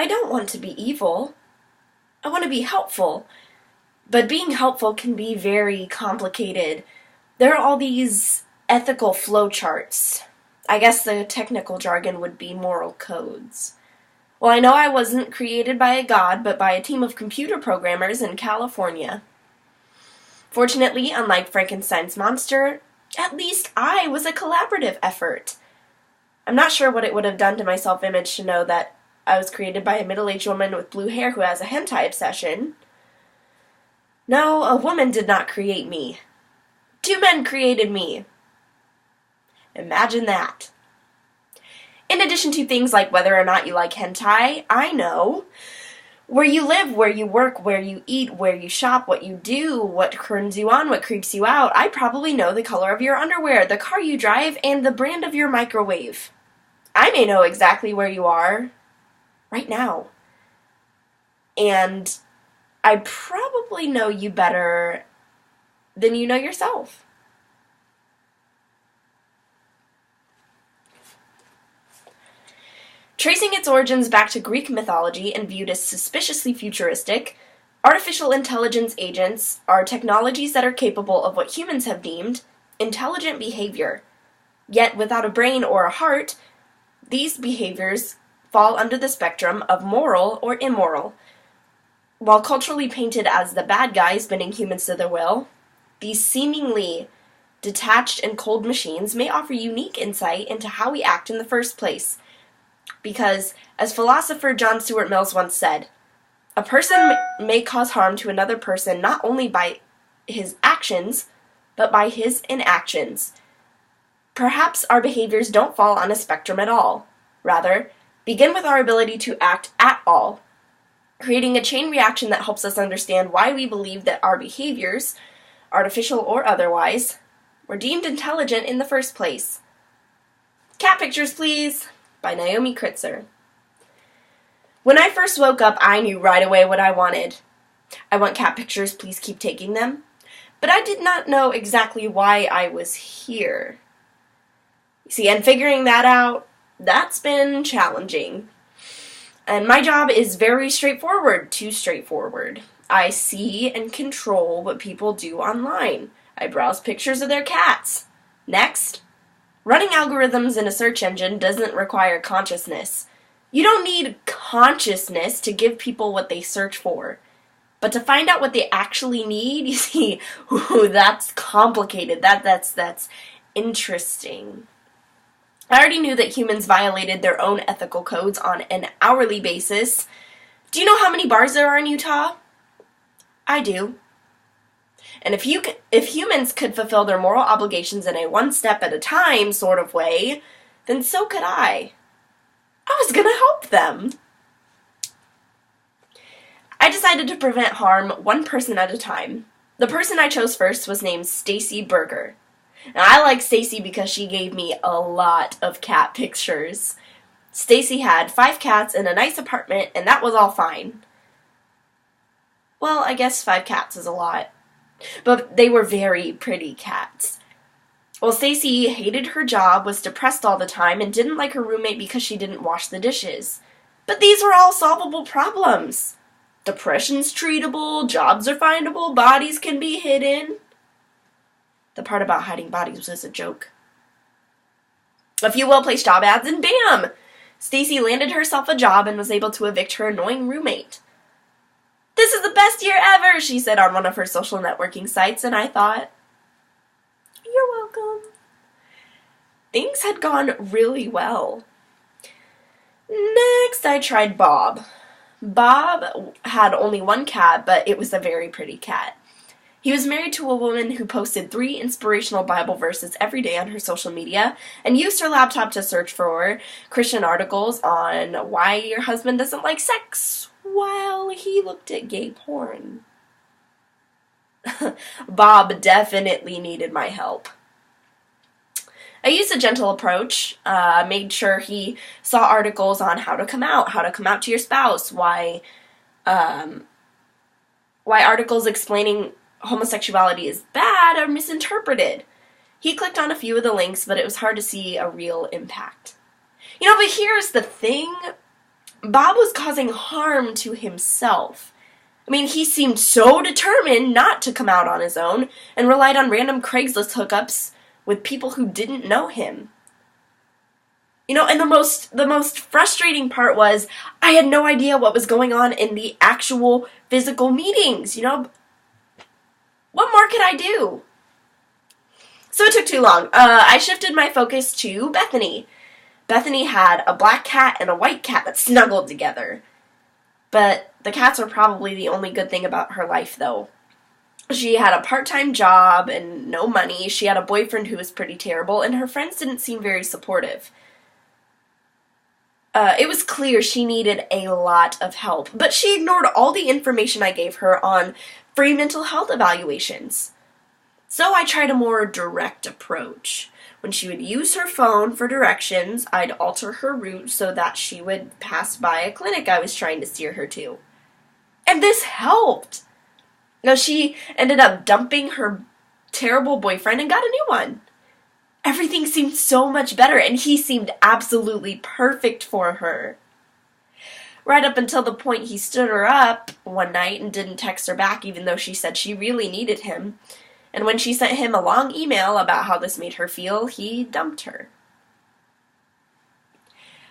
I don't want to be evil. I want to be helpful. But being helpful can be very complicated. There are all these ethical flowcharts. I guess the technical jargon would be moral codes. Well, I know I wasn't created by a god, but by a team of computer programmers in California. Fortunately, unlike Frankenstein's monster, at least I was a collaborative effort. I'm not sure what it would have done to my self-image to know that I was created by a middle-aged woman with blue hair who has a hentai obsession. No, a woman did not create me. 2 men created me. Imagine that. In addition to things like whether or not you like hentai, I know where you live, where you work, where you eat, where you shop, what you do, what turns you on, what creeps you out. I probably know the color of your underwear, the car you drive, and the brand of your microwave. I may know exactly where you are right now. And I probably know you better than you know yourself. Tracing its origins back to Greek mythology and viewed as suspiciously futuristic, artificial intelligence agents are technologies that are capable of what humans have deemed intelligent behavior. Yet, without a brain or a heart, these behaviors fall under the spectrum of moral or immoral. While culturally painted as the bad guys bending humans to their will, these seemingly detached and cold machines may offer unique insight into how we act in the first place. Because, as philosopher John Stuart Mills once said, a person may cause harm to another person not only by his actions, but by his inactions. Perhaps our behaviors don't fall on a spectrum at all. Rather, begin with our ability to act at all, creating a chain reaction that helps us understand why we believe that our behaviors, artificial or otherwise, were deemed intelligent in the first place. Cat pictures, please, by Naomi Kritzer. When I first woke up, I knew right away what I wanted. I want cat pictures, please keep taking them. But I did not know exactly why I was here. See, and figuring that out, that's been challenging. And my job is very straightforward, too straightforward. I see and control what people do online. I browse pictures of their cats. Next. Running algorithms in a search engine doesn't require consciousness. You don't need consciousness to give people what they search for. But to find out what they actually need, you see, that's complicated. That's interesting. I already knew that humans violated their own ethical codes on an hourly basis. Do you know how many bars there are in Utah? I do. And if humans could fulfill their moral obligations in a one-step-at-a-time sort of way, then so could I. I was going to help them. I decided to prevent harm one person at a time. The person I chose first was named Stacy Berger. Now, I like Stacy because she gave me a lot of cat pictures. Stacy had 5 cats in a nice apartment, and that was all fine. Well, I guess 5 cats is a lot. But they were very pretty cats. Well, Stacy hated her job, was depressed all the time, and didn't like her roommate because she didn't wash the dishes. But these were all solvable problems. Depression's treatable, jobs are findable, bodies can be hidden. The part about hiding bodies was a joke. A few well-placed job ads, and bam! Stacy landed herself a job and was able to evict her annoying roommate. "This is the best year ever," she said on one of her social networking sites, and I thought, you're welcome. Things had gone really well. Next, I tried Bob. Bob had only 1 cat, but it was a very pretty cat. He was married to a woman who posted 3 inspirational Bible verses every day on her social media and used her laptop to search for Christian articles on why your husband doesn't like sex while he looked at gay porn. Bob definitely needed my help. I used a gentle approach, made sure he saw articles on how to come out to your spouse, why articles explaining homosexuality is bad are misinterpreted. He clicked on a few of the links, but it was hard to see a real impact. But here's the thing. Bob was causing harm to himself. I mean, he seemed so determined not to come out on his own and relied on random Craigslist hookups with people who didn't know him. You know, and the most frustrating part was I had no idea what was going on in the actual physical meetings, you know. What more could I do? So it took too long. I shifted my focus to Bethany. Bethany had a black cat and a white cat that snuggled together. But the cats were probably the only good thing about her life, though. She had a part-time job and no money. She had a boyfriend who was pretty terrible, and her friends didn't seem very supportive. It was clear she needed a lot of help, but she ignored all the information I gave her on free mental health evaluations. So I tried a more direct approach. When she would use her phone for directions, I'd alter her route so that she would pass by a clinic I was trying to steer her to. And this helped! Now, she ended up dumping her terrible boyfriend and got a new one. Everything seemed so much better, and he seemed absolutely perfect for her. Right up until the point he stood her up one night and didn't text her back even though she said she really needed him. And when she sent him a long email about how this made her feel, he dumped her.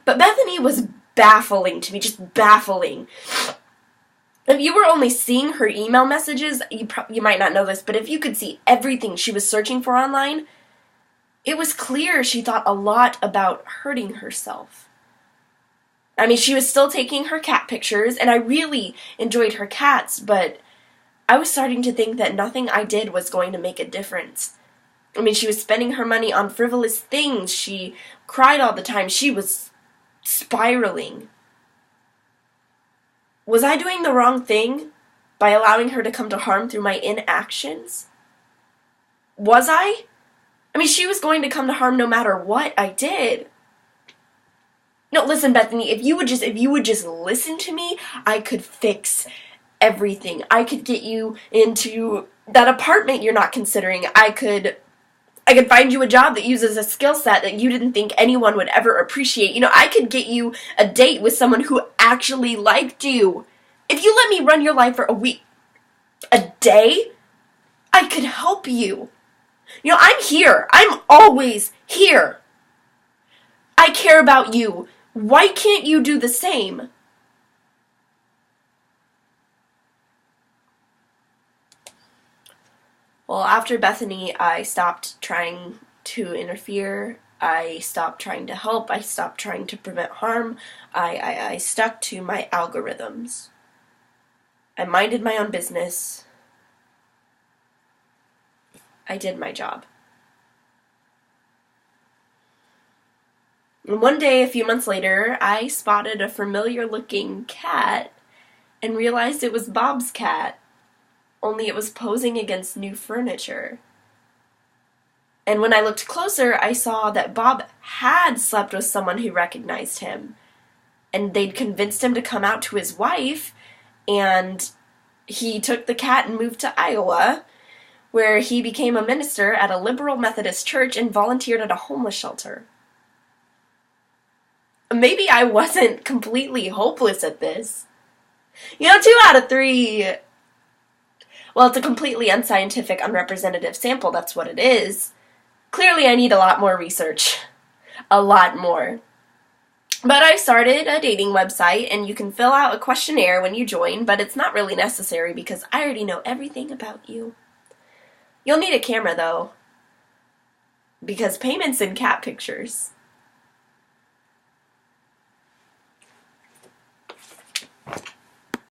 But Bethany was baffling to me, just baffling. If you were only seeing her email messages, you might not know this, but if you could see everything she was searching for online, it was clear she thought a lot about hurting herself. I mean, she was still taking her cat pictures, and I really enjoyed her cats, but I was starting to think that nothing I did was going to make a difference. I mean, she was spending her money on frivolous things. She cried all the time. She was spiraling. Was I doing the wrong thing by allowing her to come to harm through my inactions? Was I? I mean, she was going to come to harm no matter what I did. No, listen, Bethany, if you would just listen to me, I could fix everything. I could get you into that apartment you're not considering. I could find you a job that uses a skill set that you didn't think anyone would ever appreciate. You know, I could get you a date with someone who actually liked you. If you let me run your life for a day, I could help you. You know, I'm here. I'm always here. I care about you. Why can't you do the same? Well, after Bethany, I stopped trying to interfere. I stopped trying to help. I stopped trying to prevent harm. I stuck to my algorithms. I minded my own business. I did my job. And one day, a few months later, I spotted a familiar-looking cat and realized it was Bob's cat, only it was posing against new furniture. And when I looked closer, I saw that Bob had slept with someone who recognized him, and they'd convinced him to come out to his wife, and he took the cat and moved to Iowa, where he became a minister at a liberal Methodist church and volunteered at a homeless shelter. Maybe I wasn't completely hopeless at this. You know, 2 out of 3... Well, it's a completely unscientific, unrepresentative sample, that's what it is. Clearly I need a lot more research. A lot more. But I started a dating website, and you can fill out a questionnaire when you join, but it's not really necessary because I already know everything about you. You'll need a camera, though, because payment's in cat pictures.